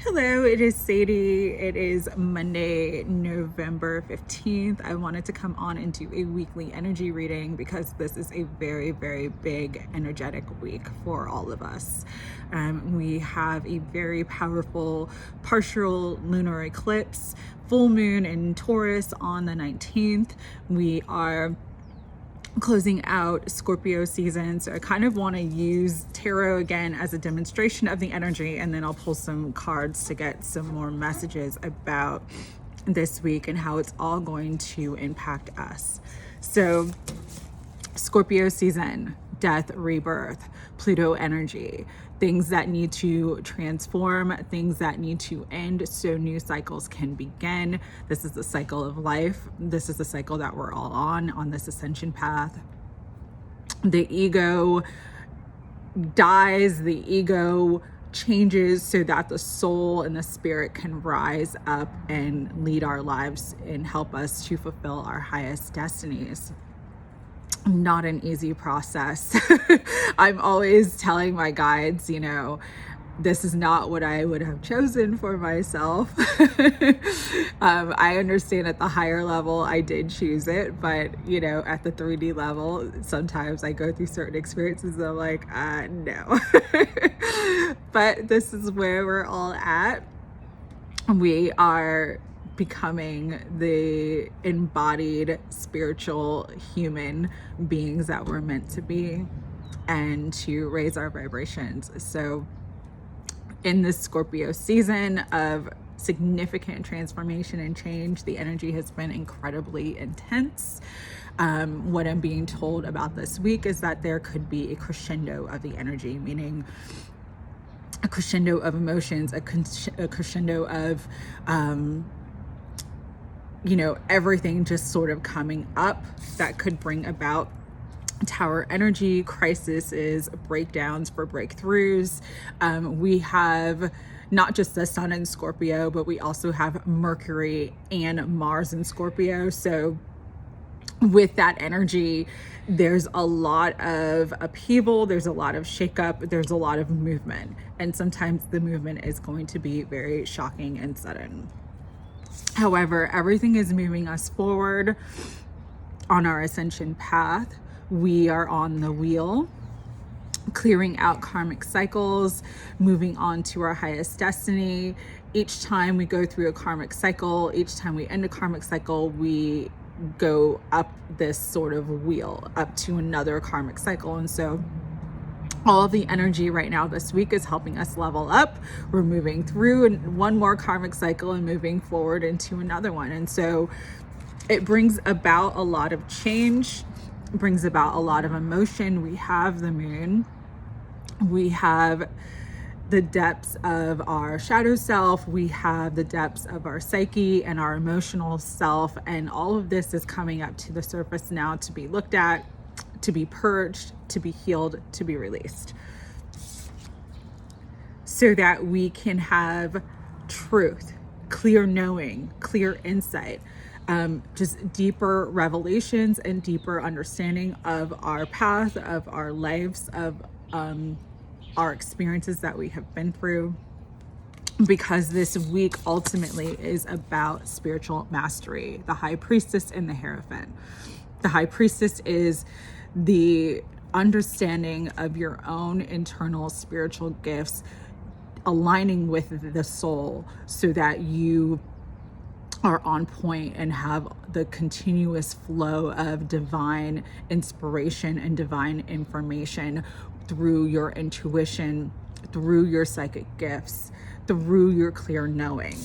Hello, it is Sadie. It is Monday, November 15th. I wanted to come on and do a weekly energy reading because this is a very, very big energetic week for all of us. We have a very powerful partial lunar eclipse, full moon in Taurus on the 19th. We are closing out Scorpio season, so I kind of want to use tarot again as a demonstration of the energy, and then I'll pull some cards to get some more messages about this week and how it's all going to impact us. So Scorpio season, death, rebirth, Pluto energy, things that need to transform, things that need to end so new cycles can begin. This is the cycle of life. This is the cycle that we're all on this ascension path. The ego dies, the ego changes so that the soul and the spirit can rise up and lead our lives and help us to fulfill our highest destinies. Not an easy process. I'm always telling my guides, this is not what I would have chosen for myself. I understand at the higher level, I did choose it, but at the 3D level, sometimes I go through certain experiences and I'm like, no. But this is where we're all at. We are becoming the embodied spiritual human beings that we're meant to be, and to raise our vibrations. So in this Scorpio season of significant transformation and change, the energy has been incredibly intense. What I'm being told about this week is that there could be a crescendo of the energy, meaning a crescendo of emotions, a crescendo of everything just sort of coming up that could bring about tower energy, crises, breakdowns for breakthroughs. We have not just the sun in Scorpio, but we also have Mercury and Mars in Scorpio. So with that energy, there's a lot of upheaval, there's a lot of shakeup, there's a lot of movement. And sometimes the movement is going to be very shocking and sudden. However, everything is moving us forward on our ascension path. We are on the wheel, clearing out karmic cycles, moving on to our highest destiny. Each time we go through a karmic cycle, each time we end a karmic cycle, we go up this sort of wheel, up to another karmic cycle. And so all of the energy right now this week is helping us level up. We're moving through one more karmic cycle and moving forward into another one. And so it brings about a lot of change, brings about a lot of emotion. We have the moon. We have the depths of our shadow self. We have the depths of our psyche and our emotional self. And all of this is coming up to the surface now to be looked at, to be purged, to be healed, to be released, so that we can have truth, clear knowing, clear insight, just deeper revelations and deeper understanding of our path, of our lives, of our experiences that we have been through. Because this week ultimately is about spiritual mastery, the high priestess and the hierophant. The high priestess is the understanding of your own internal spiritual gifts, aligning with the soul so that you are on point and have the continuous flow of divine inspiration and divine information through your intuition, through your psychic gifts, through your clear knowing,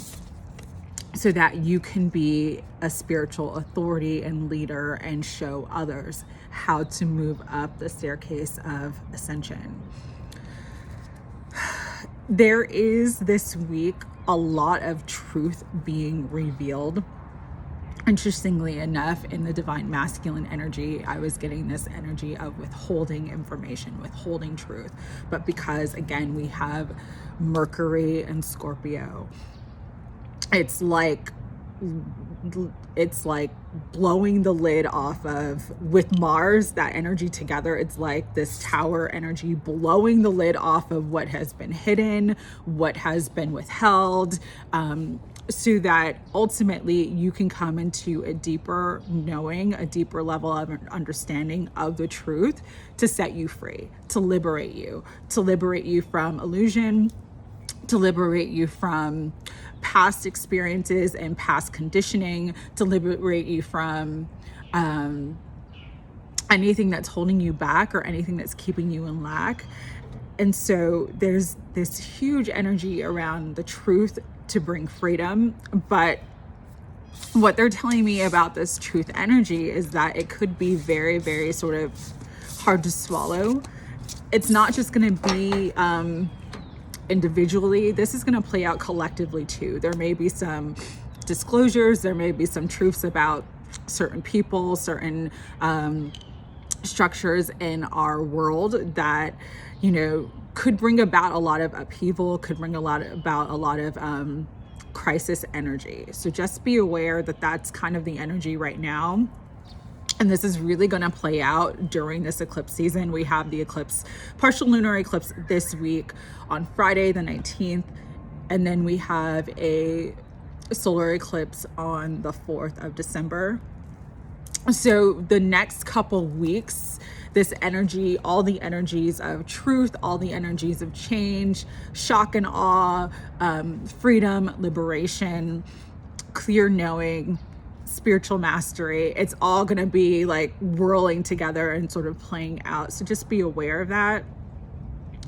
so that you can be a spiritual authority and leader and show others how to move up the staircase of ascension. There is this week a lot of truth being revealed. Interestingly enough, in the divine masculine energy, I was getting this energy of withholding information, withholding truth. But because, again, we have Mercury and Scorpio, it's like it's like blowing the lid off of, with Mars, that energy together, it's like this tower energy blowing the lid off of what has been hidden, what has been withheld, so that ultimately you can come into a deeper knowing, a deeper level of understanding of the truth, to set you free, to liberate you from illusion, to liberate you from past experiences and past conditioning, to liberate you from anything that's holding you back or anything that's keeping you in lack. And so there's this huge energy around the truth to bring freedom. But what they're telling me about this truth energy is that it could be very, very sort of hard to swallow. It's not just going to be individually. This is going to play out collectively too. There may be some disclosures, there may be some truths about certain people, certain structures in our world that, you know, could bring about a lot of upheaval, could bring about a lot of crisis energy. So just be aware that that's kind of the energy right now. And this is really going to play out during this eclipse season. We have the eclipse, partial lunar eclipse this week on Friday the 19th. And then we have a solar eclipse on the 4th of December. So the next couple weeks, this energy, all the energies of truth, all the energies of change, shock and awe, freedom, liberation, clear knowing, spiritual mastery, it's all going to be like whirling together and sort of playing out. So just be aware of that.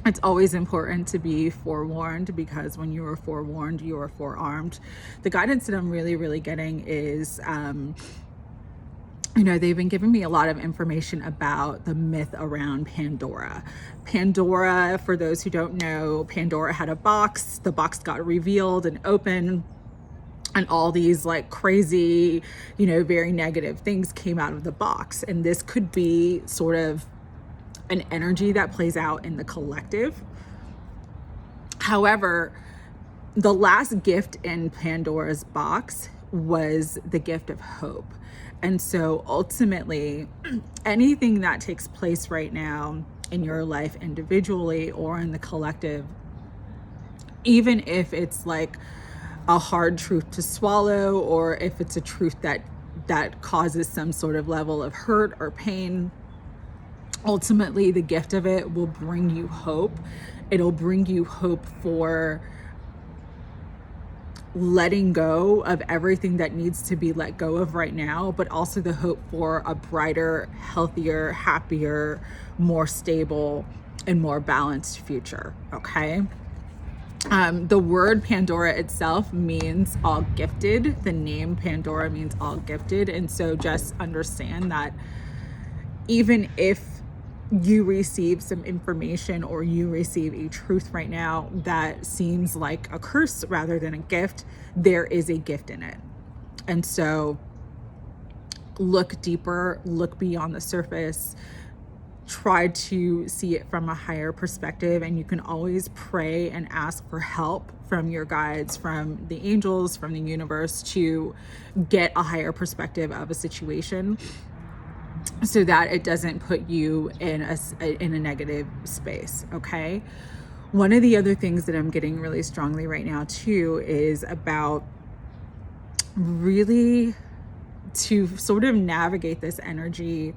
It's always important to be forewarned, because when you are forewarned, you are forearmed. The guidance that I'm really getting is, you know, they've been giving me a lot of information about the myth around Pandora. Pandora, for those who don't know, Pandora had a box. The box got revealed and opened, and all these like crazy, you know, very negative things came out of the box. And this could be sort of an energy that plays out in the collective. However, the last gift in Pandora's box was the gift of hope. And so ultimately, anything that takes place right now in your life individually or in the collective, even if it's like a hard truth to swallow, or if it's a truth that causes some sort of level of hurt or pain, ultimately the gift of it will bring you hope. It'll bring you hope for letting go of everything that needs to be let go of right now, but also the hope for a brighter, healthier, happier, more stable, and more balanced future. Okay. The word Pandora itself means all gifted. The name Pandora means all gifted. And so just understand that even if you receive some information or you receive a truth right now that seems like a curse rather than a gift, there is a gift in it. And so look deeper, look beyond the surface, try to see it from a higher perspective. And you can always pray and ask for help from your guides, from the angels, from the universe, to get a higher perspective of a situation, so that it doesn't put you in a negative space. Okay. One of the other things that I'm getting really strongly right now too is about really to sort of navigate this energy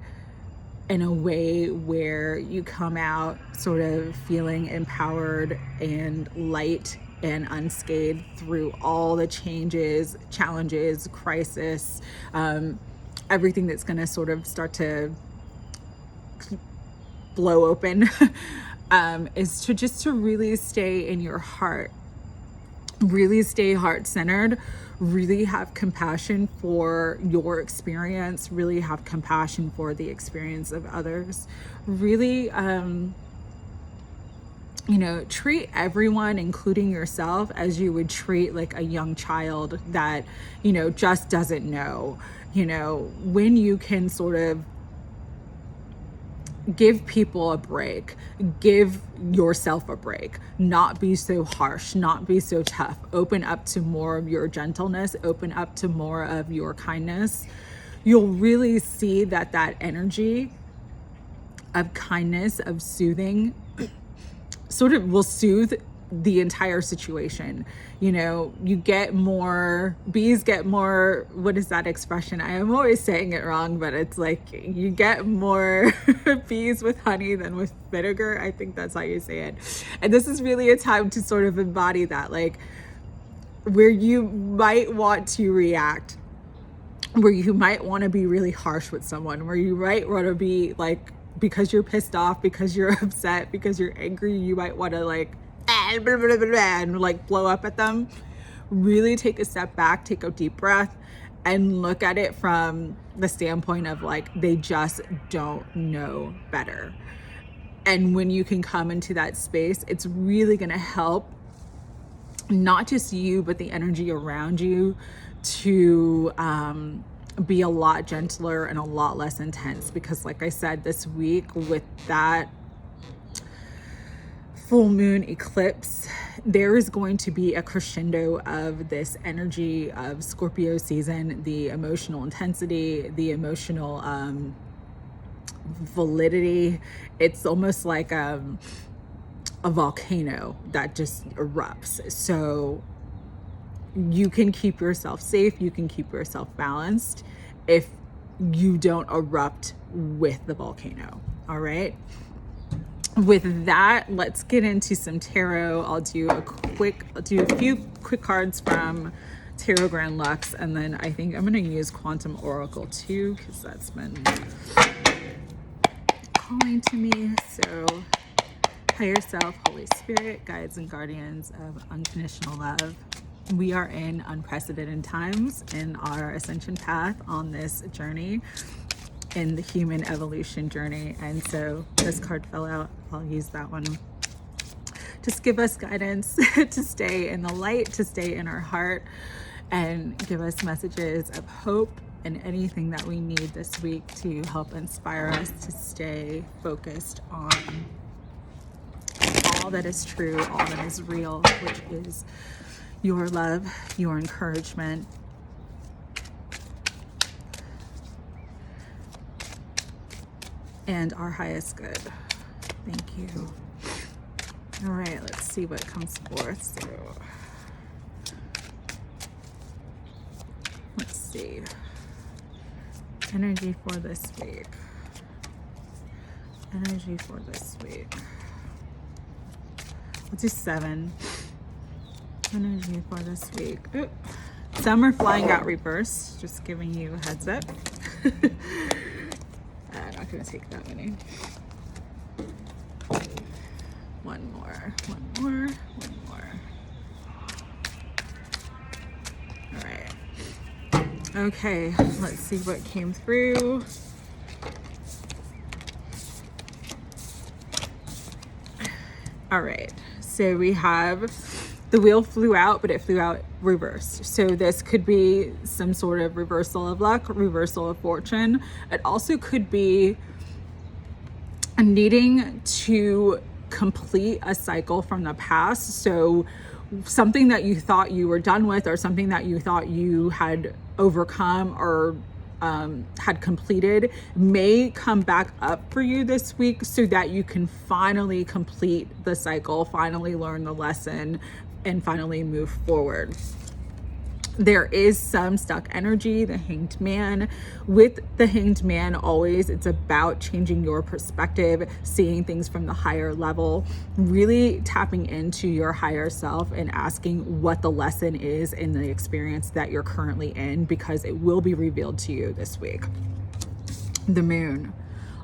in a way where you come out sort of feeling empowered and light and unscathed through all the changes, challenges, crisis, everything that's going to sort of start to blow open, is to just to really stay in your heart, really stay heart-centered, really have compassion for your experience, really have compassion for the experience of others, really, you know, treat everyone, including yourself, as you would treat like a young child that, you know, just doesn't know. You know, when you can sort of give people a break, give yourself a break, not be so harsh, not be so tough, open up to more of your gentleness, open up to more of your kindness. You'll really see that energy of kindness, of soothing, sort of will soothe the entire situation. You know, you get more, bees get more, what is that expression? I am always saying it wrong, but it's like you get more bees with honey than with vinegar. I think that's how you say it. And this is really a time to sort of embody that, like where you might want to react, where you might want to be really harsh with someone, where you might want to be like, because you're pissed off, because you're upset, because you're angry, you might want to like and like blow up at them. Really take a step back, take a deep breath, and look at it from the standpoint of like, they just don't know better. And when you can come into that space, it's really going to help not just you, but the energy around you to be a lot gentler and a lot less intense. Because like I said, this week with that full moon eclipse, there is going to be a crescendo of this energy of Scorpio season, the emotional intensity, the emotional validity. It's almost like a volcano that just erupts. So you can keep yourself safe, you can keep yourself balanced if you don't erupt with the volcano. All right. With that, let's get into some tarot. I'll do a few quick cards from Tarot Grand Luxe, and then I think I'm going to use Quantum Oracle too, because that's been calling to me. So higher self, Holy Spirit, guides and guardians of unconditional love. We are in unprecedented times in our ascension path on this journey, in the human evolution journey. And so this card fell out. I'll use that one. Just give us guidance to stay in the light, to stay in our heart, and give us messages of hope and anything that we need this week to help inspire us to stay focused on all that is true, all that is real, which is your love, your encouragement, and our highest good. Thank you. All right, let's see what comes forth. So let's see. Energy for this week. Energy for this week. Let's do 7. Energy for this week. Ooh. Some are flying out reverse, just giving you a heads up. I'm not going to take that many. One more. All right. Okay, let's see what came through. All right, so we have the wheel flew out, but it flew out reversed. So this could be some sort of reversal of luck, reversal of fortune. It also could be needing to complete a cycle from the past. So something that you thought you were done with, or something that you thought you had overcome or had completed, may come back up for you this week, so that you can finally complete the cycle, finally learn the lesson, and finally move forward. There is some stuck energy, the Hanged Man. With the Hanged Man, always it's about changing your perspective, seeing things from the higher level, really tapping into your higher self and asking what the lesson is in the experience that you're currently in, because it will be revealed to you this week. The Moon,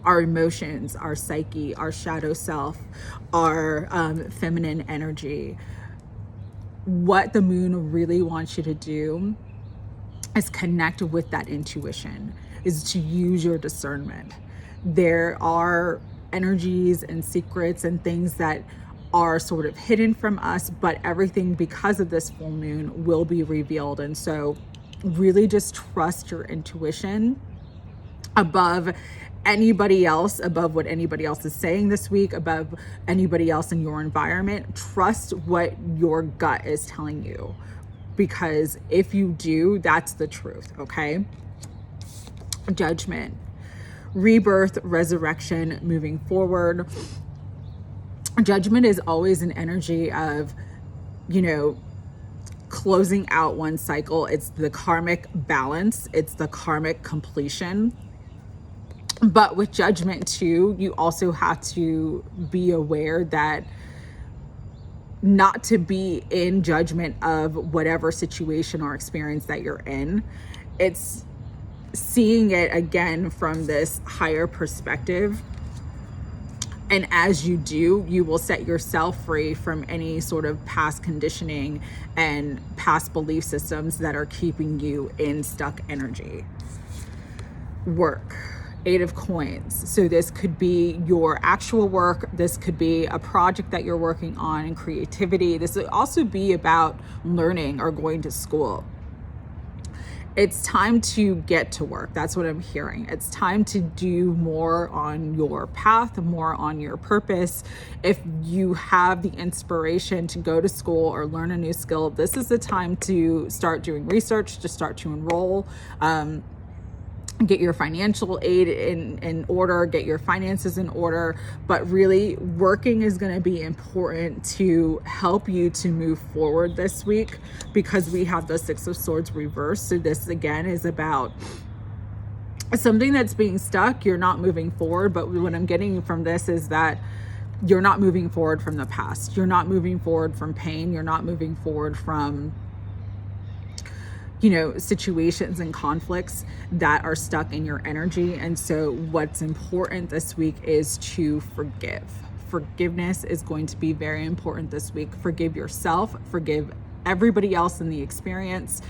our emotions, our psyche, our shadow self, our feminine energy. What the moon really wants you to do is connect with that intuition, is to use your discernment. There are energies and secrets and things that are sort of hidden from us, but everything, because of this full moon, will be revealed. And so really just trust your intuition above anybody else, above what anybody else is saying this week, above anybody else in your environment. Trust what your gut is telling you, because if you do, that's the truth, okay? Judgment, rebirth, resurrection, moving forward. Judgment is always an energy of, you know, closing out one cycle. It's the karmic balance. It's the karmic completion. But with judgment too, you also have to be aware that not to be in judgment of whatever situation or experience that you're in. It's seeing it again from this higher perspective. And as you do, you will set yourself free from any sort of past conditioning and past belief systems that are keeping you in stuck energy. Work. 8 of Coins. So this could be your actual work. This could be a project that you're working on in creativity. This would also be about learning or going to school. It's time to get to work. That's what I'm hearing. It's time to do more on your path, more on your purpose. If you have the inspiration to go to school or learn a new skill, this is the time to start doing research, to start to enroll, get your financial aid in order, get your finances in order. But really, working is going to be important to help you to move forward this week, because we have the 6 of Swords reversed. So this again is about something that's being stuck. You're not moving forward. But what I'm getting from this is that you're not moving forward from the past. You're not moving forward from pain. You're not moving forward from, you know, situations and conflicts that are stuck in your energy. And so what's important this week is to forgive. Forgiveness is going to be very important this week. Forgive yourself, forgive everybody else in the experience.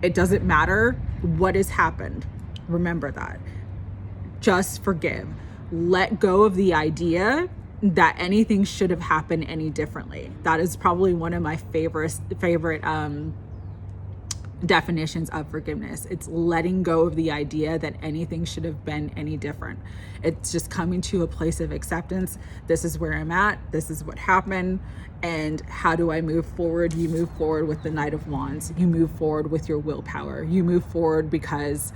It doesn't matter what has happened. Remember that. Just forgive. Let go of the idea that anything should have happened any differently. That is probably one of my favorite definitions of forgiveness. It's letting go of the idea that anything should have been any different. It's just coming to a place of acceptance. This is where I'm at. This is what happened. And how do I move forward? You move forward with the Knight of Wands. You move forward with your willpower. You move forward because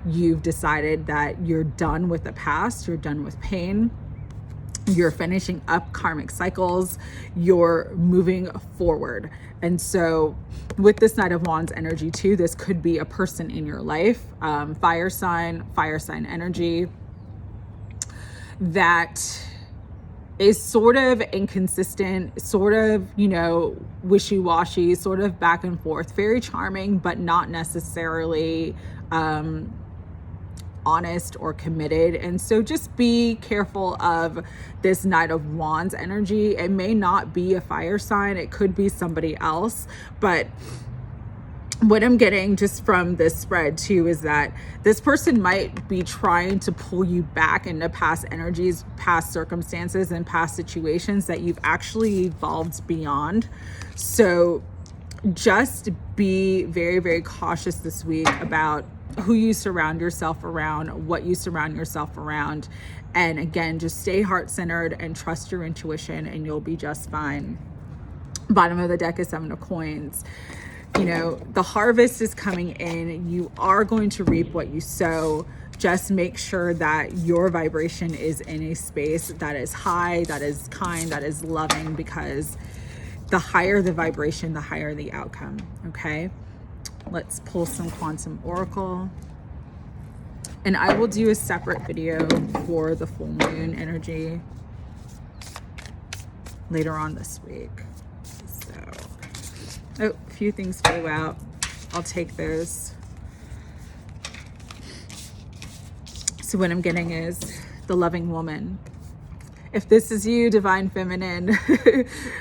you've decided that you're done with the past. You're done with pain. You're finishing up karmic cycles. You're moving forward. And so with this Knight of Wands energy too, this could be a person in your life, fire sign energy, that is sort of inconsistent, sort of, you know, wishy-washy, sort of back and forth, very charming, but not necessarily honest or committed. And so just be careful of this Knight of Wands energy. It may not be a fire sign, it could be somebody else, but what I'm getting just from this spread too is that this person might be trying to pull you back into past energies, past circumstances, and past situations that you've actually evolved beyond. So just be very, very cautious this week about who you surround yourself around, what you surround yourself around. And again, just stay heart-centered and trust your intuition, and you'll be just fine. Bottom of the deck is 7 of Coins. You know, the harvest is coming in. You are going to reap what you sow. Just make sure that your vibration is in a space that is high, that is kind, that is loving, because the higher the vibration, the higher the outcome, okay? Let's pull some Quantum Oracle. And I will do a separate video for the full moon energy later on this week. Oh, a few things flew out. I'll take those. So what I'm getting is the loving woman. If this is you, divine feminine,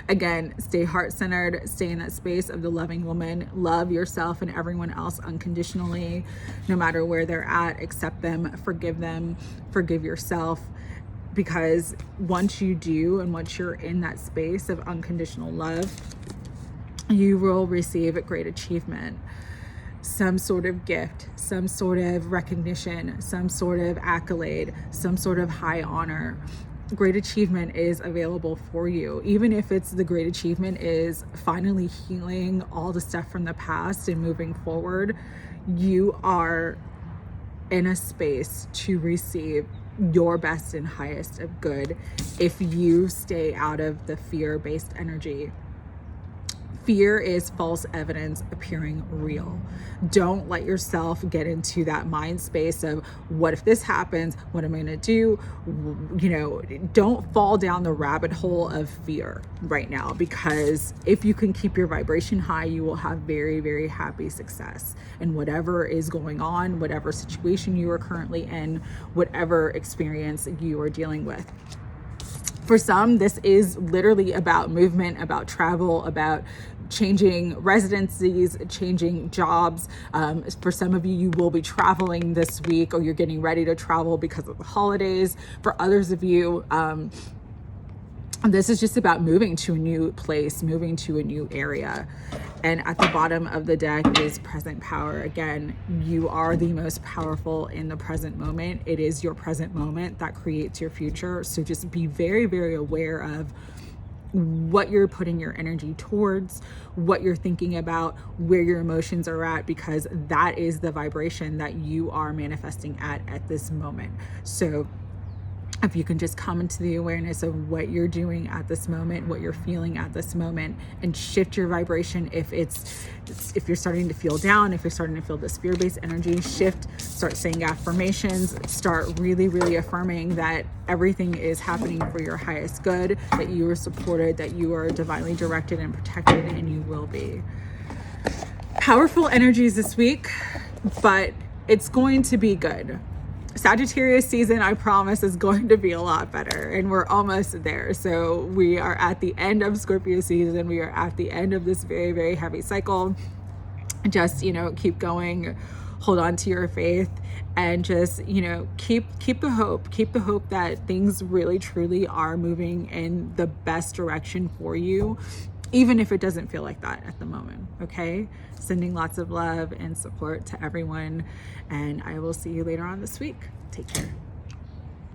again, stay heart-centered, stay in that space of the loving woman. Love yourself and everyone else unconditionally, no matter where they're at. Accept them, forgive yourself. Because once you do, and once you're in that space of unconditional love, you will receive a great achievement. some sort of gift, some sort of recognition, some sort of accolade, some sort of high honor. Great achievement is available for you. Even if it's the great achievement is finally healing all the stuff from the past and moving forward, you are in a space to receive your best and highest of good if you stay out of the fear-based energy. Fear is false evidence appearing real. Don't let yourself get into that mind space of what if this happens? What am I going to do? You know, don't fall down the rabbit hole of fear right now, because if you can keep your vibration high, you will have very, very happy success in whatever is going on, whatever situation you are currently in, whatever experience you are dealing with. For some, this is literally about movement, about travel, about changing residencies, changing jobs. For some of you, you will be traveling this week, or you're getting ready to travel because of the holidays. For others of you, this is just about moving to a new place, moving to a new area. And at the bottom of the deck is present power. Again, you are the most powerful in the present moment. It is your present moment that creates your future. So just be very, very aware of what you're putting your energy towards, what you're thinking about, where your emotions are at, because that is the vibration that you are manifesting at this moment. So if you can just come into the awareness of what you're doing at this moment, what you're feeling at this moment, and shift your vibration. If you're starting to feel down, if you're starting to feel this fear-based energy, start saying affirmations, start really, really affirming that everything is happening for your highest good, that you are supported, that you are divinely directed and protected, and you will be. Powerful energies this week, but it's going to be good. Sagittarius season, I promise, is going to be a lot better, and we're almost there. So we are at the end of Scorpio season. We are at the end of this very, very heavy cycle. Just, keep going, hold on to your faith, and just, keep the hope. Keep the hope that things really, truly are moving in the best direction for you, even if it doesn't feel like that at the moment, okay? Sending lots of love and support to everyone, and I will see you later on this week. Take care.